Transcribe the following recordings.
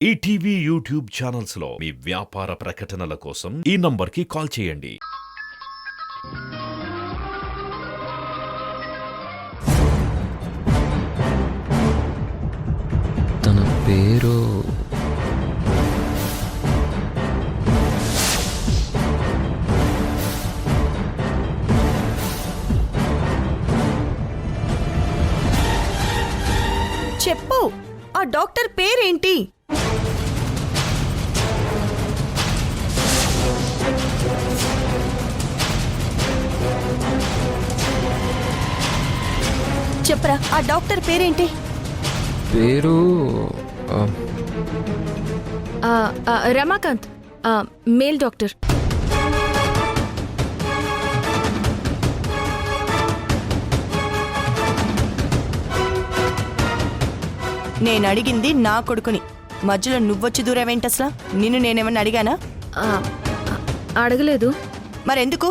ETV YouTube channels లో మీ వ్యాపార ప్రకటనల కోసం ఈ నంబర్కి కాల్ చేయండి. తన పేరు చెప్పు. ఆ డాక్టర్ పేరేంటి? చెప్పరా, ఆ డాక్టర్ పేరేంటి? పేరు రమాకాంత్, మేల్ డాక్టర్. నేను అడిగింది నా కొడుకుని. మధ్యలో నువ్వొచ్చి దూరమేంటసలా? నిన్ను నేనేమన్నా అడిగానా? అడగలేదు. మరెందుకు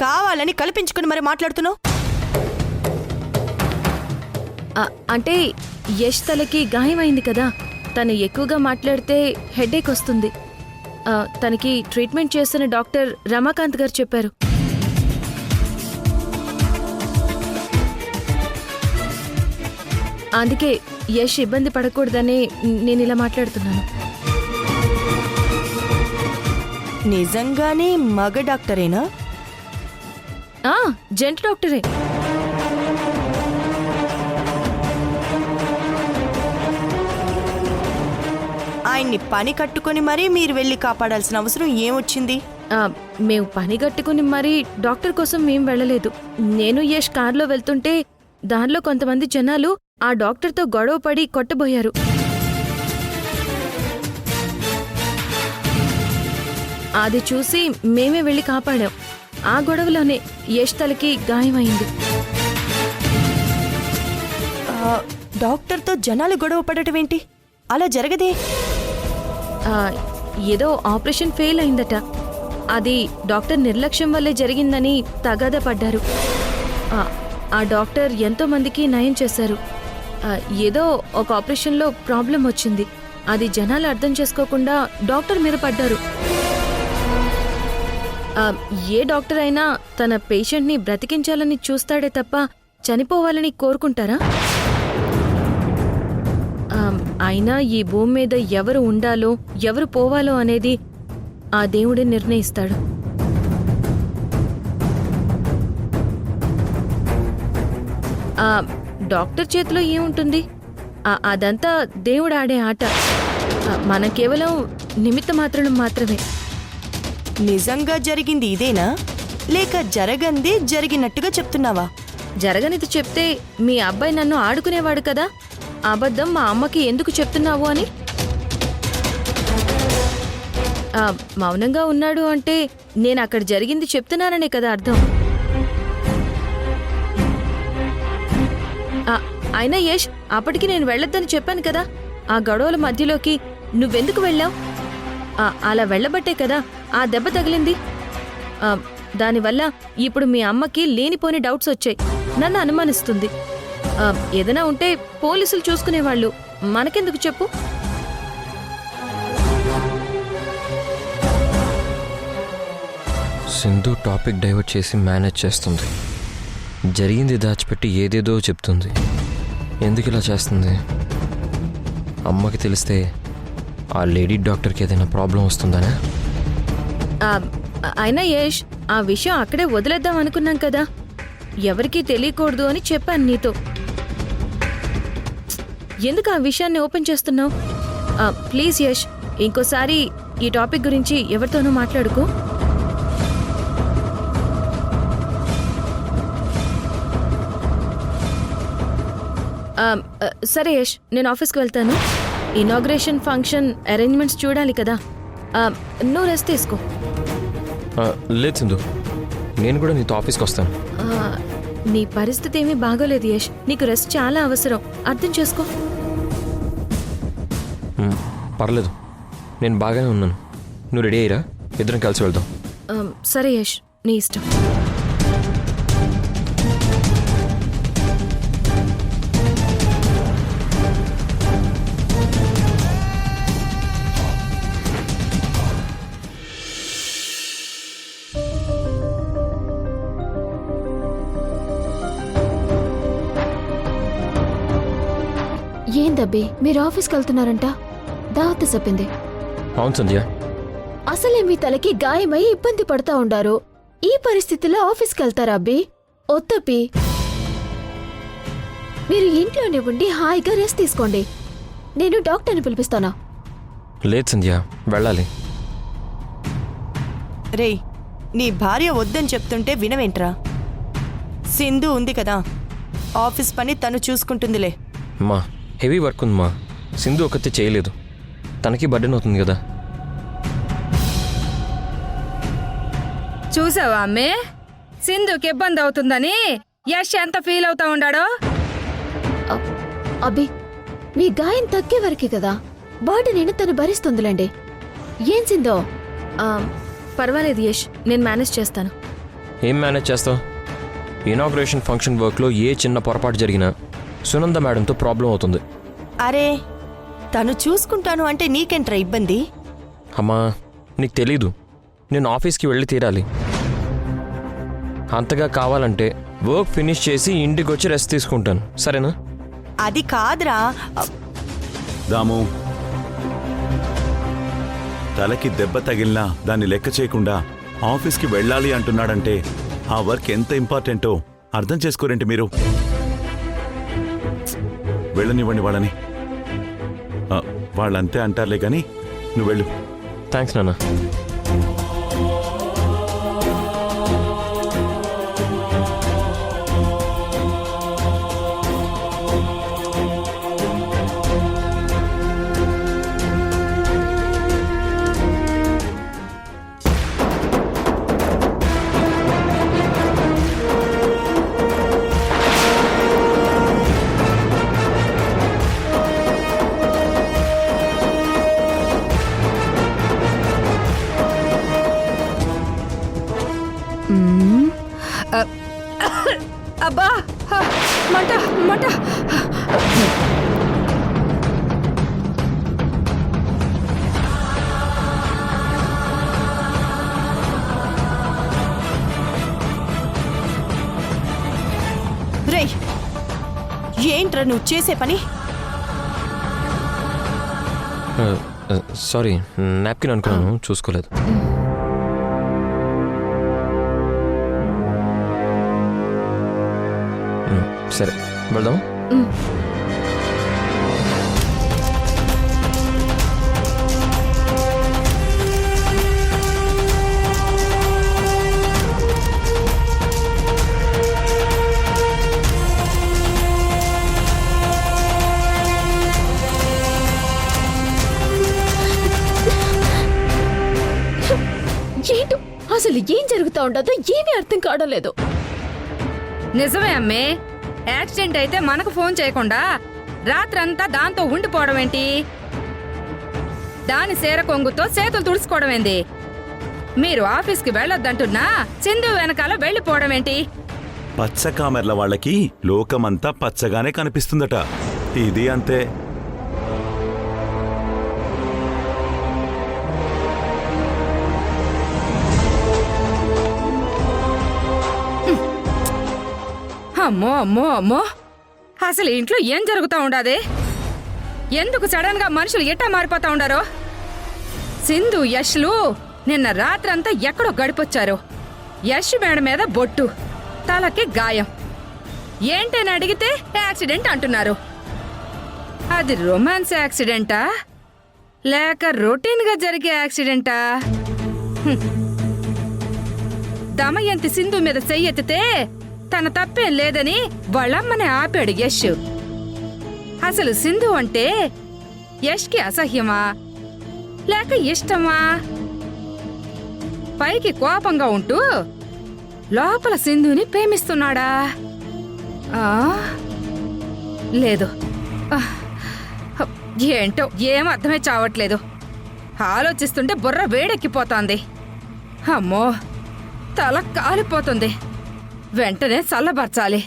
కావాలని కల్పించుకుని మరి మాట్లాడుతున్నావు? అంటే యష్ తలకి గాయమైంది కదా, తను ఎక్కువగా మాట్లాడితే హెడేక్ వస్తుంది. తనకి ట్రీట్మెంట్ చేస్తున్న డాక్టర్ రమాకాంత్ గారు చెప్పారు. అందుకే యష్ ఇబ్బంది పడకూడదని నేను ఇలా మాట్లాడుతున్నాను. నిజంగానే మగ డాక్టరేనా? జెంట్ డాక్టరే. ఆయన్ని పని కట్టుకుని మరీ మీరు వెళ్ళి కాపాడాల్సిన అవసరం ఏమొచ్చింది? మేము పని కట్టుకుని మరీ డాక్టర్ కోసం మేం వెళ్ళలేదు. నేను యష్ కార్లో వెళ్తుంటే దానిలో కొంతమంది జనాలు ఆ డాక్టర్తో గొడవ పడి కొట్టబోయారు. అది చూసి మేమే వెళ్ళి కాపాడాం. ఆ గొడవలోనే యష్ తలకి గాయమైంది. డాక్టర్తో జనాలు గొడవ పడటం ఏంటి? అలా జరగదే. ఏదో ఆపరేషన్ ఫెయిల్ అయిందట. అది డాక్టర్ నిర్లక్ష్యం వల్లే జరిగిందని తగాదా పడ్డారు. ఆ డాక్టర్ ఎంతో మందికి నయం చేశారు. ఏదో ఒక ఆపరేషన్లో ప్రాబ్లం వచ్చింది. అది జనాలు అర్థం చేసుకోకుండా డాక్టర్ మీద పడ్డారు. ఏ డాక్టర్ అయినా తన పేషెంట్ని బ్రతికించాలని చూస్తాడే తప్ప చనిపోవాలని కోరుకుంటారా? అయినా ఈ భూమి మీద ఎవరు ఉండాలో ఎవరు పోవాలో అనేది ఆ దేవుడే నిర్ణయిస్తాడు. డాక్టర్ చేతిలో ఏముంటుంది? అదంతా దేవుడు ఆడే ఆట. మనం కేవలం నిమిత్త మాత్రమే. నిజంగా జరిగింది ఇదేనా, లేక జరగంది జరిగినట్టుగా చెప్తున్నావా? జరగనిది చెప్తే మీ అబ్బాయి నన్ను ఆడుకునేవాడు కదా. అబద్ధం మా అమ్మకి ఎందుకు చెప్తున్నావు అని. మౌనంగా ఉన్నాడు అంటే నేను అక్కడ జరిగింది చెప్తున్నాననే కదా అర్థం. అయినా యష్, అప్పటికి నేను వెళ్ళొద్దని చెప్పాను కదా. ఆ గొడవల మధ్యలోకి నువ్వెందుకు వెళ్ళావు? అలా వెళ్ళబట్టే కదా ఆ దెబ్బ తగిలింది. దానివల్ల ఇప్పుడు మీ అమ్మకి లేనిపోని డౌట్స్ వచ్చాయి. నన్ను అనుమానిస్తుంది. ఏదైనా ఉంటే పోలీసులు చూసుకునేవాళ్ళు, మనకెందుకు చెప్పు? సింధు టాపిక్ డైవర్ట్ చేసి మేనేజ్ చేస్తుంది. జరిగింది దాచిపెట్టి ఏదేదో చెప్తుంది. ఎందుకు ఇలా చేస్తుంది? అమ్మకి తెలిస్తే ఆ లేడీ డాక్టర్కి ఏదైనా ప్రాబ్లం వస్తుందనే. అయినా యష్, ఆ విషయం అక్కడే వదిలేద్దాం అనుకున్నాం కదా. ఎవరికీ తెలియకూడదు అని చెప్పాను నీతో. ఎందుకు ఆ విషయాన్ని ఓపెన్ చేస్తున్నావు? ప్లీజ్ యష్, ఇంకోసారి ఈ టాపిక్ గురించి ఎవరితోనూ మాట్లాడుకో. సరే యష్, నేను ఆఫీస్కి వెళ్తాను. ఇనాగ్రేషన్ ఫంక్షన్ అరేంజ్మెంట్స్ చూడాలి కదా. నువ్వు రెస్ట్ తీసుకో. లేదు సింధు, నేను కూడా నీతో ఆఫీస్కి వస్తాను. నీ పరిస్థితి ఏమీ బాగోలేదు యష్. నీకు రెస్ట్ చాలా అవసరం, అర్థం చేసుకో. పర్లేదు, నేను బాగానే ఉన్నాను. నువ్వు రెడీ అయ్యిరా, ఇద్దరం కలిసి వెళ్దాం. సరే యష్, నీ ఇష్టం. ఏంటబ్బి మీరు ఆఫీస్కి వెళ్తున్నారంట? దావత్ చెప్పింది. అవును సంధ్య. అసలే మీ తలకి గాయమై ఇబ్బంది పడతా ఉండారు. ఈ పరిస్థితిలో ఆఫీస్కి వెళ్తారా అబ్బి? ఒత్తబ్బి, మీరు ఇంట్లోనే ఉండి హాయిగా రెస్ట్ తీసుకోండి. నేను డాక్టర్ని పిలిపిస్తానా? లేదు సంధ్య, వెళ్ళాలి. రేయ్, నీ భార్య వద్దని చెప్తుంటే వినవేంట్రా? సింధు ఉంది కదా, ఆఫీస్ పని తను చూసుకుంటుందిలే. అమ్మా, హెవీ వర్క్ ఉందమ్మా. సింధు ఒక్కతే చేయలేదు, తనకి బర్డెన్ అవుతుంది కదా. చూసావా అమ్మే, సింధుకి ఇబ్బంది అవుతుందని యష్ ఎంత ఫీల్ అవుతా ఉండాడో. అబ్బి, మీ గాయం తగ్గే వరకే కదా, బాడీ నేను తను భరిస్తుందిలేండి. ఏం సిందో? పర్వాలేదు యష్, నేను మేనేజ్ చేస్తాను. ఏం మేనేజ్ చేస్తావు? ఇనాగ్రేషన్ ఫంక్షన్ వర్క్లో ఏ చిన్న పొరపాటు జరిగినా సునంద మేడంతో ప్రాబ్లం అవుతుంది. అరే, తను చూసుకుంటాను అంటే నీకేంట్రా ఇబ్బంది? అమ్మా, నీకు తెలీదు, నేను ఆఫీస్కి వెళ్ళి తీరాలి. అంతగా కావాలంటే వర్క్ ఫినిష్ చేసి ఇంటికి వచ్చి రెస్ట్ తీసుకుంటాను, సరేనా? అది కాదురా. దాము, తలకి దెబ్బ తగిలినా దాన్ని లెక్క చేయకుండా ఆఫీస్కి వెళ్ళాలి అంటున్నాడంటే ఆ వర్క్ ఎంత ఇంపార్టెంటో అర్థం చేసుకోరేంటి మీరు? వెళ్ళనివ్వండి వాళ్ళని. వాళ్ళంతే అంటారులే కానీ నువ్వు వెళ్ళు. థ్యాంక్స్ నాన్న. అబ్బా, మంట మంట. రేయ్, ఏంట్రా నువ్వు చేసే పని? సారీ, నాప్కిన్ అనుకున్నాను, చూసుకోలేదు. సరే, వెళ్దాం. ఏంటో అసలు ఏం జరుగుతా ఉండదో ఏమీ అర్థం కావడం లేదు. నిజమే అమ్మే, యాక్సిడెంట్ అయితే మనకు ఫోన్ చేయకుండా రాత్రంతా దాంతో ఉండిపోవడం ఏంటి? దాని సేర కొంగుతో చేతులు తుడుచుకోవడం ఏంది? మీరు ఆఫీస్కి వెళ్ళొద్దంటున్నా సింధు వెనకాల వెళ్ళిపోవడం ఏంటి? పచ్చ కామెర్ల వాళ్ళకి లోకమంతా పచ్చగానే కనిపిస్తుందట. ఇది అంతే. అమ్మో అమ్మో అమ్మో, అసలు ఇంట్లో ఏం జరుగుతా ఉండాది? ఎందుకు సడన్ గా మనుషులు ఎట్టా మారిపోతా ఉండారో? సింధు యష్లు నిన్న రాత్రంతా ఎక్కడో గడిపొచ్చారు. యష్ మేడ మీద బొట్టు, తలకి గాయం. ఏంటని అడిగితే యాక్సిడెంట్ అంటున్నారు. అది రొమాన్స్ యాక్సిడెంటా లేక రొటీన్ గా జరిగే యాక్సిడెంటా? దమయంతి సింధు మీద చెయ్యెత్తితే తన తప్పేం లేదని వాళ్ళమ్మని ఆపాడు యష్. అసలు సింధు అంటే యష్కి అసహ్యమా లేక ఇష్టమా? పైకి కోపంగా ఉంటూ లోపల సింధుని ప్రేమిస్తున్నాడా? లేదు, ఏంటో ఏం అర్థమే చావట్లేదు. ఆలోచిస్తుంటే బుర్ర వేడెక్కిపోతోంది. అమ్మో, తల కాలిపోతుంది. వెంటనే చల్లబరచాలి.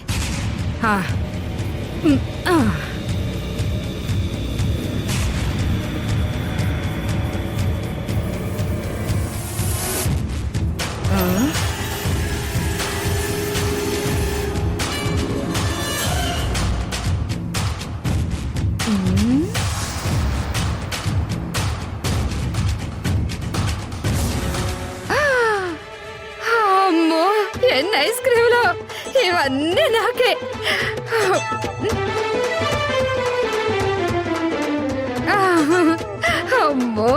ఐస్ క్రీములు ఇవన్నీ నాకే. అమ్మో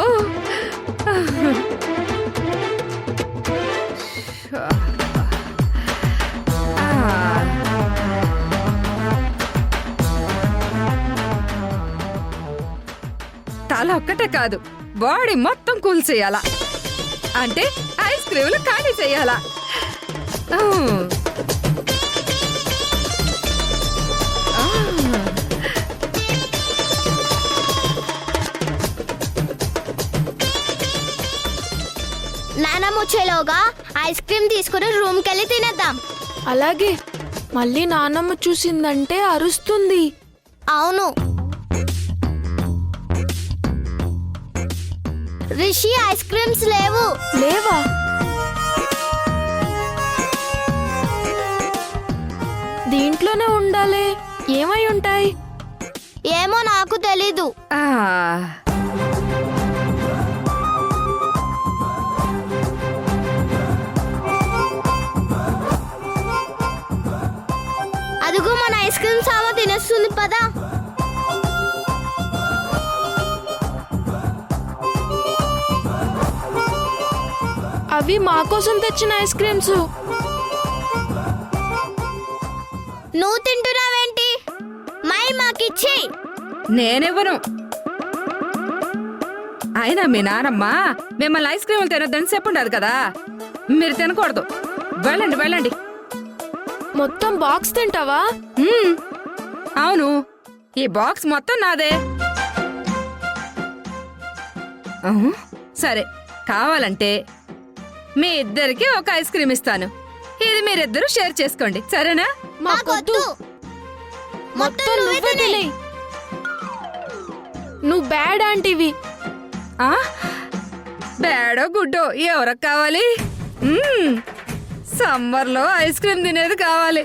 తల ఒక్కటే కాదు, బాడీ మొత్తం కూల్ చేయాలా, అంటే ఐస్ క్రీములు ఖాళీ చేయాలా. నానమ్మ వచ్చేలోగా ఐస్ క్రీమ్ తీసుకుని రూమ్కి వెళ్ళి తినేద్దాం. అలాగే. మళ్ళీ నాన్నమ్మ చూసిందంటే అరుస్తుంది. అవును. రిషి ఐస్ క్రీమ్స్ లేవు. లేవా? దీంట్లోనే ఉండాలి. ఏమై ఉంటాయి? ఏమో నాకు తెలీదు. అదిగో మన ఐస్ క్రీమ్ సామా తినేస్తుంది పదా. అవి మా కోసం తెచ్చిన ఐస్ క్రీమ్స్. నువ్వు తింటున్నావేంటి? మాకిచ్చి. నేనివ్వను. అయినా మీ నానమ్మ మిమ్మల్ని ఐస్ క్రీములు తినొద్దని చెప్పుండదు కదా, మీరు తినకూడదు. వెళ్ళండి వెళ్ళండి. మొత్తం బాక్స్ తింటావా? అవును, ఈ బాక్స్ మొత్తం నాదే. సరే, కావాలంటే మీ ఇద్దరికి ఒక ఐస్ క్రీమ్ ఇస్తాను. ఇది మీరిద్దరూ షేర్ చేసుకోండి, సరేనా? మాకొద్దు. మొత్తం నువ్వే తినే. నువ్వు బ్యాడ్ ఆంటీవి. బేడో గుడ్డో ఎవరికి కావాలి? సమ్మర్లో ఐస్ క్రీమ్ తినేది కావాలి.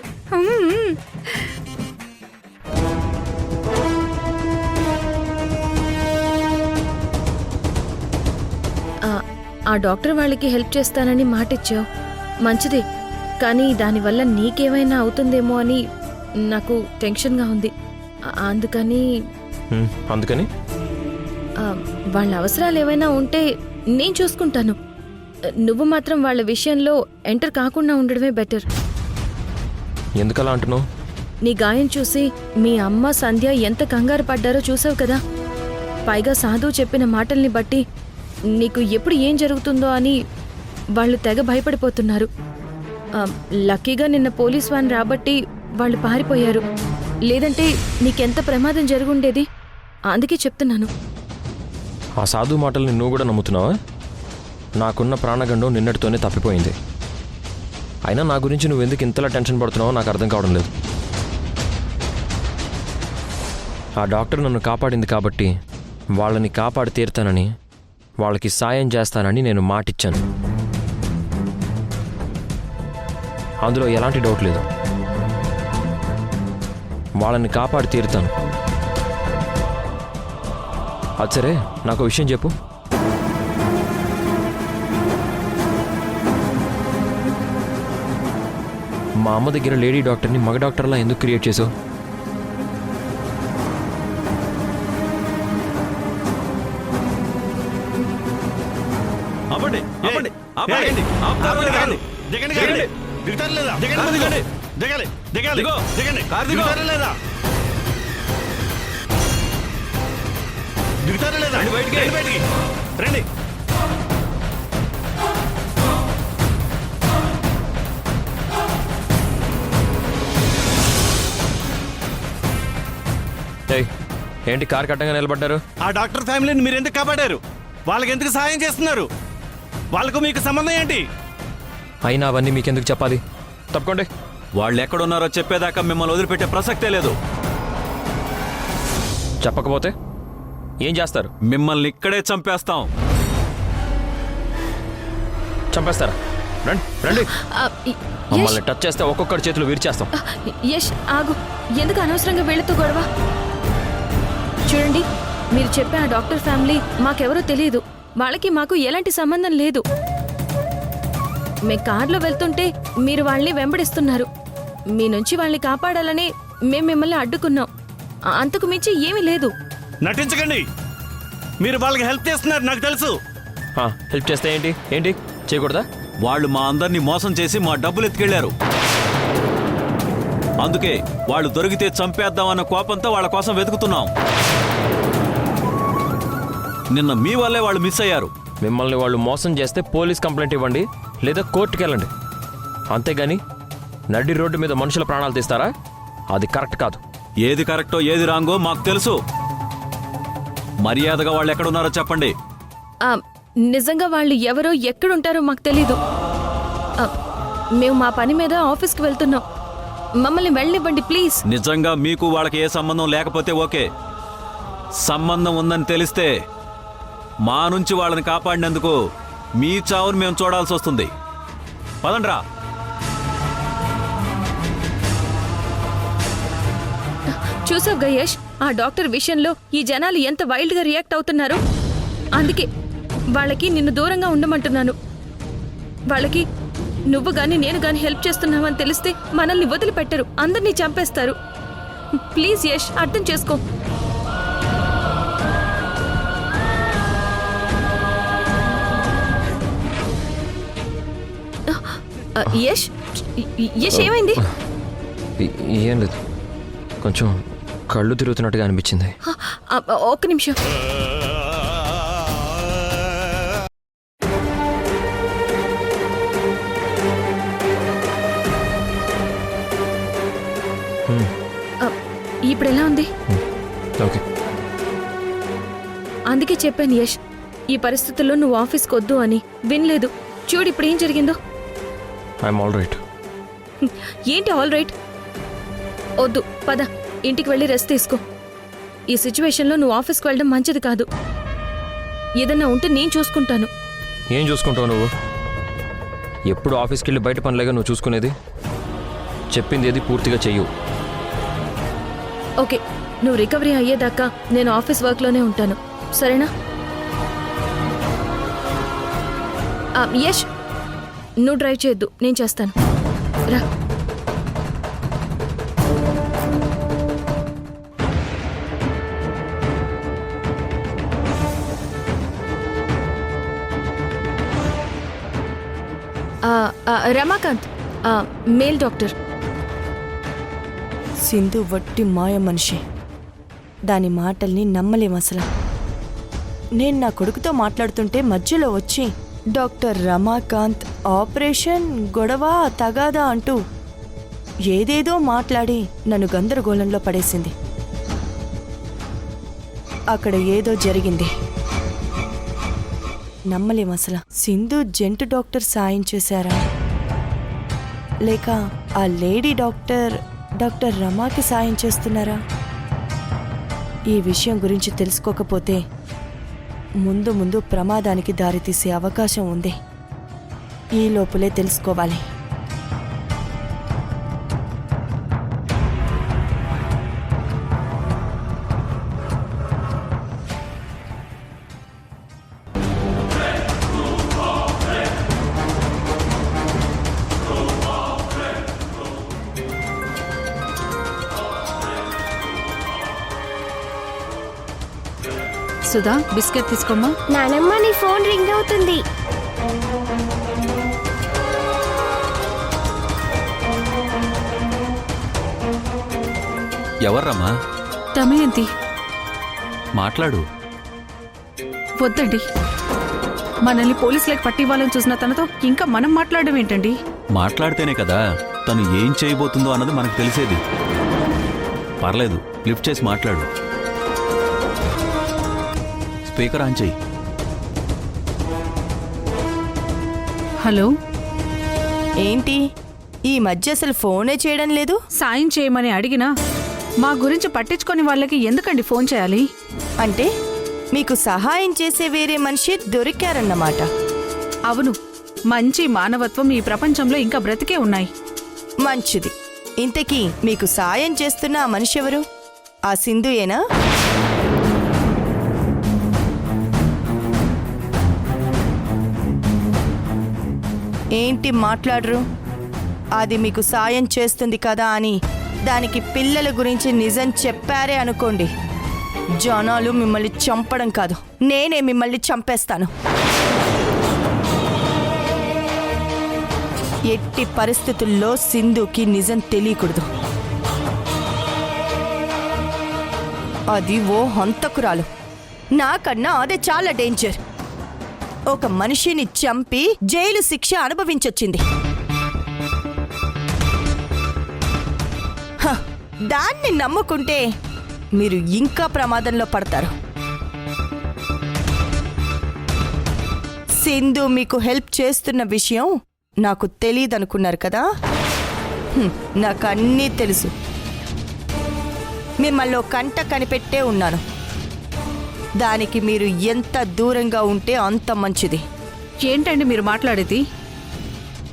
ఆ డాక్టర్ వాళ్ళకి హెల్ప్ చేస్తానని మాటిచ్చావు, మంచిదే. కానీ దానివల్ల నీకేమైనా అవుతుందేమో అని నాకు టెన్షన్గా ఉంది. అందుకని వాళ్ళ అవసరాలు ఏమైనా ఉంటే నేను చూసుకుంటాను. నువ్వు మాత్రం వాళ్ళ విషయంలో ఎంటర్ కాకుండా ఉండడమే బెటర్. ఎందుకలా అంటున్నావు? నీ గాయం చూసి మీ అమ్మ సంధ్య ఎంత కంగారు పడ్డారో చూసావు కదా. పైగా సాధువు చెప్పిన మాటల్ని బట్టి నీకు ఎప్పుడు ఏం జరుగుతుందో అని వాళ్ళు తెగ భయపడిపోతున్నారు. లక్కీగా నిన్న పోలీస్ వాన్ రాబట్టి వాళ్ళు పారిపోయారు, లేదంటే నీకెంత ప్రమాదం జరుగుండేది. అందుకే చెప్తున్నాను. ఆ సాధు మాటల్ని నువ్వు కూడా నమ్ముతున్నావా? నాకున్న ప్రాణగండం నిన్నటితోనే తప్పిపోయింది. అయినా నా గురించి నువ్వెందుకు ఇంతలా టెన్షన్ పడుతున్నావో నాకు అర్థం కావడం లేదు. ఆ డాక్టర్ నన్ను కాపాడింది కాబట్టి వాళ్ళని కాపాడి తీరుతానని, వాళ్ళకి సాయం చేస్తానని నేను మాటిచ్చాను. అందులో ఎలాంటి డౌట్ లేదు. వాళ్ళని కాపాడి తీరుతాను. అది సరే, నాకు విషయం చెప్పు. మా అమ్మ దగ్గర లేడీ డాక్టర్ని మగ డాక్టర్లా ఎందుకు క్రియేట్ చేసావు? రండి. ఏంటి కారు కట్టంగా నిలబడ్డారు? ఆ డాక్టర్ ఫ్యామిలీని మీరు ఎందుకు కాపాడారు? వాళ్ళకి ఎందుకు సహాయం చేస్తున్నారు? వాళ్ళకు మీకు సంబంధం ఏంటి? అయినా అవన్నీ మీకెందుకు చెప్పాలి? తప్పకోండి. వాళ్ళు ఎక్కడున్నారో చెప్పేదాకా మిమ్మల్ని వదిలిపెట్టే ప్రసక్తే లేదు. చెప్పకపోతే ఏం చేస్తారు? మిమ్మల్ని ఇక్కడే చంపేస్తాం. చంపేస్తారా? రండి రండి. మమ్మల్ని టచ్ చేస్తే ఒక్కొక్కటి చేతులు విరిచేస్తాం. యష్ ఆగు, ఎందుకు అనవసరంగా వీళ్ళతో గొడవ? చూడండి, మీరు చెప్పే ఆ డాక్టర్ ఫ్యామిలీ మాకెవరో తెలియదు. వాళ్ళకి మాకు ఎలాంటి సంబంధం లేదు. మేము కార్లో వెళ్తుంటే మీరు వాళ్ళని వెంబడిస్తున్నారు. మీ నుంచి వాళ్ళని కాపాడాలని మేము మిమ్మల్ని అడ్డుకున్నాం. అంతకు మించి ఏమీ లేదు. నటించకండి. మీరు వాళ్ళకి హెల్ప్ చేస్తున్నారు, నాకు తెలుసు. హెల్ప్ చేస్తే ఏంటి ఏంటి చేయకూడదా? వాళ్ళు మా అందరినీ మోసం చేసి మా డబ్బులు ఎత్తుకెళ్లారు. అందుకే వాళ్ళు దొరికితే చంపేద్దామన్న కోపంతో వాళ్ళ కోసం వెతుకుతున్నాం. నిన్న మీ వల్లే వాళ్ళు మిస్ అయ్యారు. మిమ్మల్ని వాళ్ళు మోసం చేస్తే పోలీస్ కంప్లైంట్ ఇవ్వండి, లేదా కోర్టుకి వెళ్ళండి. అంతేగాని నడి రోడ్డు మీద మనుషుల ప్రాణాలు తీస్తారా? అది కరెక్ట్ కాదు. ఏది కరెక్టో ఏది రాంగో మాకు తెలుసు. మర్యాదగా వాళ్ళు ఎక్కడున్నారో చెప్పండి. నిజంగా వాళ్ళు ఎవరో ఎక్కడుంటారో మాకు తెలీదు. మేము మా పని మీద ఆఫీస్కి వెళ్తున్నాం. మమ్మల్ని వెళ్ళనివ్వండి ప్లీజ్. నిజంగా మీకు వాళ్ళకి ఏ సంబంధం లేకపోతే ఓకే. సంబంధం ఉందని తెలిస్తే మా నుంచి వాళ్ళని కాపాడినందుకు మీ చావును మేము చూడాల్సి వస్తుంది. పదండ్రా. చూసావు గయేష్, ఆ డాక్టర్ విషయంలో ఈ జనాలు ఎంత వైల్డ్గా రియాక్ట్ అవుతున్నారు. అందుకే వాళ్ళకి నిన్ను దూరంగా ఉండమంటున్నాను. వాళ్ళకి నువ్వు గాని నేను గాని హెల్ప్ చేస్తున్నావని తెలిస్తే మనల్ని వదిలిపెట్టరు, అందరినీ చంపేస్తారు. ప్లీజ్ యష్, అర్థం చేసుకో. యష్, యష్ ఏమైంది? ఏం లేదు, కొంచెం కళ్ళు తిరుగుతున్నట్టుగా అనిపించింది. ఒక్క నిమిషం. ఇప్పుడు ఎలా ఉంది? ఓకే. అందుకే చెప్పాను యష్, ఈ పరిస్థితుల్లో నువ్వు ఆఫీస్కి వద్దు అని. వినలేదు. చూడు ఇప్పుడు ఏం జరిగిందో. I'm all right. ఏంటి ఆల్ రైట్? వద్దు, పద ఇంటికి వెళ్ళి రెస్ట్ తీసుకో. ఈ సిచ్యువేషన్లో నువ్వు ఆఫీస్కి వెళ్ళడం మంచిది కాదు. ఏదన్నా ఉంటే నేను చూసుకుంటాను. ఏం చూసుకుంటావు నువ్వు? ఎప్పుడు ఆఫీస్కి వెళ్ళి బయట పనిలేగా నువ్వు చూసుకునేది. చెప్పింది ఏది పూర్తిగా చెయ్యు. ఓకే, నువ్వు రికవరీ అయ్యేదాకా నేను ఆఫీస్ వర్క్లోనే ఉంటాను, సరేనా? యష్, నువ్వు డ్రైవ్ చేయొద్దు, నేను చేస్తాను. రా. Ramakant, male doctor. సింధు వట్టి మాయ మనిషి. దాని మాటల్ని నమ్మలేం అసలు. నేను నా కొడుకుతో మాట్లాడుతుంటే మధ్యలో వచ్చి డాక్టర్ రమాకాంత్ ఆపరేషన్ గొడవ తగాదా అంటూ ఏదేదో మాట్లాడి నన్ను గందరగోళంలో పడేసింది. అక్కడ ఏదో జరిగింది, నమ్మలేం అసలు. సింధు జెంట్ డాక్టర్ సాయం చేశారా, లేక ఆ లేడీ డాక్టర్ డాక్టర్ రమాకి సాయం చేస్తున్నారా? ఈ విషయం గురించి తెలుసుకోకపోతే ముందు ముందు ప్రమాదానికి దారితీసే అవకాశం ఉంది. ఈ లోపలే తెలుసుకోవాలి. సుధా, బిస్కెట్ తీసుకోమ్మా. నానమ్మ, నీ ఫోన్ రింగ్ అవుతుంది. ఎవర్రమ్మా? దమయంతి. మాట్లాడు. వద్దండి, మనల్ని పోలీసులకు పట్టివ్వాలని చూసిన తనతో ఇంకా మనం మాట్లాడడం ఏంటండి? మాట్లాడితేనే కదా తను ఏం చేయబోతుందో అన్నది మనకు తెలిసేది. పర్లేదు, లిఫ్ట్ చేసి మాట్లాడు. స్పీకర్ ఆన్ చెయ్యి. హలో. ఏంటి ఈ మధ్య అసలు ఫోనే చేయడం లేదు? సాయం చేయమని అడిగినా మా గురించి పట్టించుకొని వాళ్ళకి ఎందుకండి ఫోన్ చేయాలి? అంటే మీకు సహాయం చేసే వేరే మనిషి దొరికారన్నమాట. అవును, మంచి మానవత్వం ఈ ప్రపంచంలో ఇంకా బ్రతికే ఉన్నాయి. మంచిది. ఇంతకీ మీకు సాయం చేస్తున్న ఆ మనిషి ఎవరు? ఆ సింధుయేనా? ఏంటి మాట్లాడరు? అది మీకు సాయం చేస్తుంది కదా అని దానికి పిల్లల గురించి నిజం చెప్పారే అనుకోండి, జనాలు మిమ్మల్ని చంపడం కాదు, నేనే మిమ్మల్ని చంపేస్తాను. ఎట్టి పరిస్థితుల్లో సింధుకి నిజం తెలియకూడదు. అది ఓ హంతకురాలు. నాకన్నా అదే చాలా డేంజర్. ఒక మనిషిని చంపి జైలు శిక్ష అనుభవించొచ్చింది. హ, దాన్ని నమ్ముకుంటే మీరు ఇంకా ప్రమాదంలో పడతారు. సింధు మీకు హెల్ప్ చేస్తున్న విషయం నాకు తెలియదనుకున్నారు కదా? నాకు అన్నీ తెలుసు. మిమ్మల్ని కంట కనిపెట్టే ఉన్నాను. దానికి మీరు ఎంత దూరంగా ఉంటే అంత మంచిది. ఏంటండి మీరు మాట్లాడేది?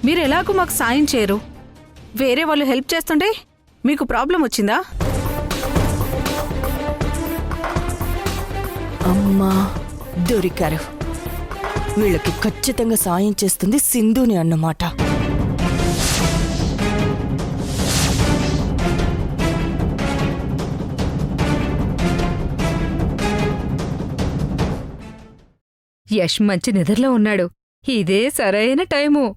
మీరు ఎలాగో మాకు సాయం చేయరు, వేరే వాళ్ళు హెల్ప్ చేస్తుంటే మీకు ప్రాబ్లం వచ్చిందా? అమ్మా, దొరికారు. వీళ్ళకి ఖచ్చితంగా సాయం చేస్తుంది సింధుని అన్నమాట. యష్ మంచి నిద్రలో ఉన్నాడు. ఇదే సరైన టైము.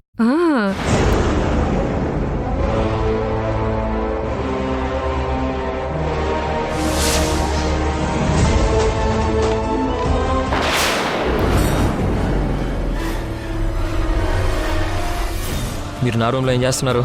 మీరు నా రూమ్లో ఏం చేస్తున్నారు?